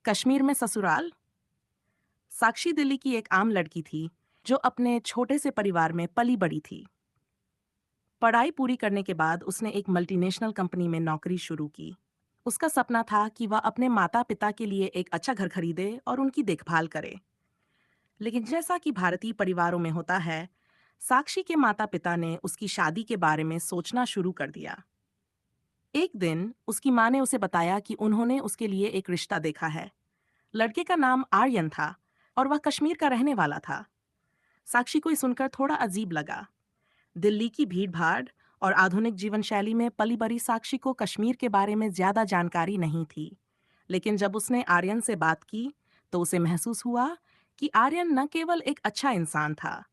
कश्मीर में ससुराल। साक्षी दिल्ली की एक आम लड़की थी जो अपने छोटे से परिवार में पली बड़ी थी। पढ़ाई पूरी करने के बाद उसने एक मल्टीनेशनल कंपनी में नौकरी शुरू की। उसका सपना था कि वह अपने माता पिता के लिए एक अच्छा घर खरीदे और उनकी देखभाल करे। लेकिन जैसा कि भारतीय परिवारों में होता है, साक्षी के माता पिता ने उसकी शादी के बारे में सोचना शुरू कर दिया। एक दिन उसकी माँ ने उसे बताया कि उन्होंने उसके लिए एक रिश्ता देखा है। लड़के का नाम आर्यन था और वह कश्मीर का रहने वाला था। साक्षी को ये सुनकर थोड़ा अजीब लगा। दिल्ली की भीड़-भाड़ और आधुनिक जीवन शैली में पली बड़ी साक्षी को कश्मीर के बारे में ज्यादा जानकारी नहीं थी। लेकिन जब उसने आर्यन से बात की, तो उसे महसूस हुआ कि आर्यन न केवल एक अच्छा इंसान था,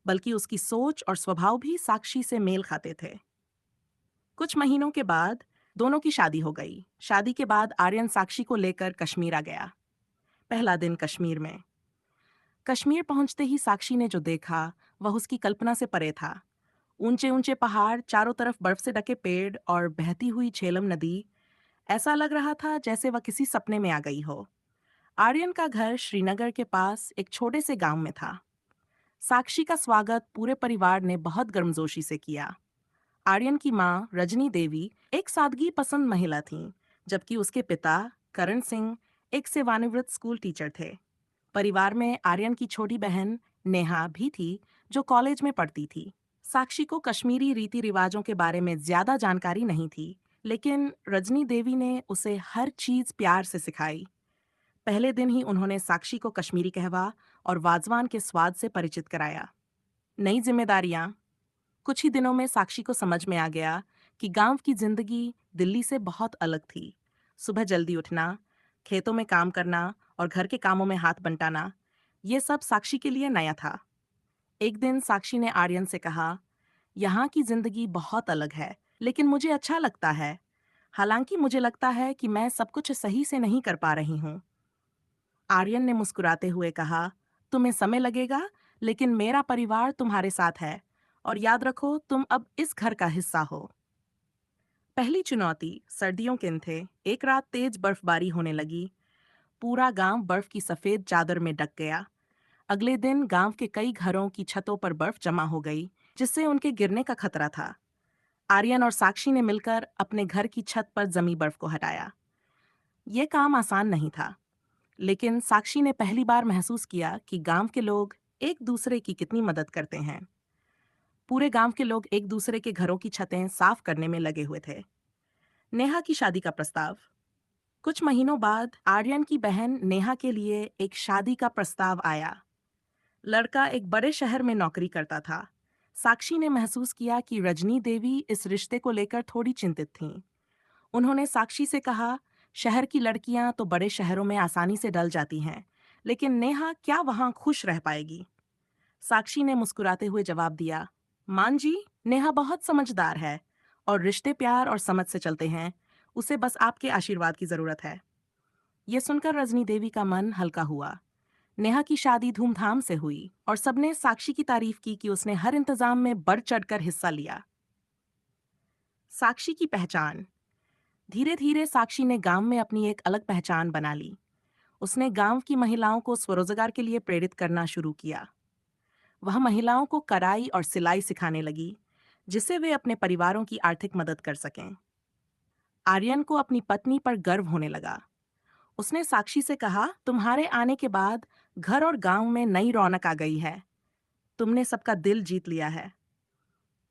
बल्कि उसकी सोच और स्वभाव भी साक्षी से मेल खाते थे। कुछ महीनों के बाद दोनों की शादी हो गई। शादी के बाद आर्यन साक्षी को लेकर कश्मीर आ गया। पहला दिन कश्मीर में। कश्मीर पहुंचते ही साक्षी ने जो देखा, वह उसकी कल्पना से परे था। ऊंचे ऊंचे पहाड़, चारों तरफ बर्फ से ढके पेड़ और बहती हुई झेलम नदी। ऐसा लग रहा था जैसे वह किसी सपने में आ गई हो। आर्यन का घर श्रीनगर के पास एक छोटे से गांव में था। साक्षी का स्वागत पूरे परिवार ने बहुत गर्मजोशी से किया। आर्यन की माँ रजनी देवी एक सादगी पसंद महिला थीं, जबकि उसके पिता करण सिंह एक सेवानिवृत्त स्कूल टीचर थे। परिवार में आर्यन की छोटी बहन नेहा भी थी, जो कॉलेज में पढ़ती थी। साक्षी को कश्मीरी रीति रिवाजों के बारे में ज्यादा जानकारी नहीं थी, लेकिन रजनी देवी ने उसे हर चीज प्यार से सिखाई। पहले दिन ही उन्होंने साक्षी को कश्मीरी कहवा और वाजवान के स्वाद से परिचित कराया। नई जिम्मेदारियां। कुछ ही दिनों में साक्षी को समझ में आ गया कि गांव की जिंदगी दिल्ली से बहुत अलग थी। सुबह जल्दी उठना, खेतों में काम करना और घर के कामों में हाथ बंटाना, ये सब साक्षी के लिए नया था। एक दिन साक्षी ने आर्यन से कहा, यहाँ की जिंदगी बहुत अलग है, लेकिन मुझे अच्छा लगता है। हालांकि मुझे लगता है कि मैं सब कुछ सही से नहीं कर पा रही हूँ। आर्यन ने मुस्कुराते हुए कहा, तुम्हें समय लगेगा, लेकिन मेरा परिवार तुम्हारे साथ है। और याद रखो, तुम अब इस घर का हिस्सा हो। पहली चुनौती सर्दियों के दिन थे। एक रात तेज बर्फबारी होने लगी। पूरा गांव बर्फ की सफेद चादर में ढक गया। अगले दिन गांव के कई घरों की छतों पर बर्फ जमा हो गई, जिससे उनके गिरने का खतरा था। आर्यन और साक्षी ने मिलकर अपने घर की छत पर जमी बर्फ को हटाया। ये काम आसान नहीं था, लेकिन साक्षी ने पहली बार महसूस किया कि गांव के लोग एक दूसरे की कितनी मदद करते हैं। पूरे गांव के लोग एक दूसरे के घरों की छतें साफ करने में लगे हुए थे। नेहा की शादी का प्रस्ताव। कुछ महीनों बाद आर्यन की बहन नेहा के लिए एक शादी का प्रस्ताव आया। लड़का एक बड़े शहर में नौकरी करता था। साक्षी ने महसूस किया कि रजनी देवी इस रिश्ते को लेकर थोड़ी चिंतित थीं। उन्होंने साक्षी से कहा, शहर की लड़कियां तो बड़े शहरों में आसानी से ढल जाती हैं, लेकिन नेहा क्या वहां खुश रह पाएगी? साक्षी ने मुस्कुराते हुए जवाब दिया, मान जी, नेहा बहुत समझदार है और रिश्ते प्यार और समझ से चलते हैं। उसे बस आपके आशीर्वाद की जरूरत है। ये सुनकर रजनी देवी का मन हल्का हुआ। नेहा की शादी धूमधाम से हुई और सबने साक्षी की तारीफ की कि उसने हर इंतजाम में बढ़ चढ़कर हिस्सा लिया। साक्षी की पहचान। धीरे धीरे साक्षी ने गांव में अपनी एक अलग पहचान बना ली। उसने गांव की महिलाओं को स्वरोजगार के लिए प्रेरित करना शुरू किया। वह महिलाओं को कढ़ाई और सिलाई सिखाने लगी, जिससे वे अपने परिवारों की आर्थिक मदद कर सकें। आर्यन को अपनी पत्नी पर गर्व होने लगा। उसने साक्षी से कहा, तुम्हारे आने के बाद घर और गांव में नई रौनक आ गई है। तुमने सबका दिल जीत लिया है।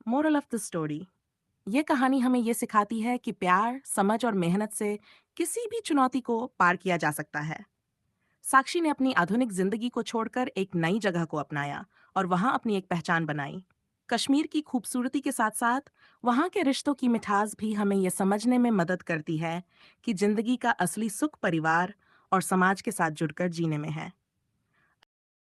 Moral of the story. ये कहानी हमें ये सिखाती है कि प्यार, समझ और मेहनत से किसी भी चुनौती को पार किया जा सकता है। साक्षी ने अपनी आधुनिक जिंदगी को छोड़कर एक नई जगह को अपनाया और वहां अपनी एक पहचान बनाई। कश्मीर की खूबसूरती के साथ साथ वहां के रिश्तों की मिठास भी हमें यह समझने में मदद करती है कि जिंदगी का असली सुख परिवार और समाज के साथ जुड़कर जीने में है।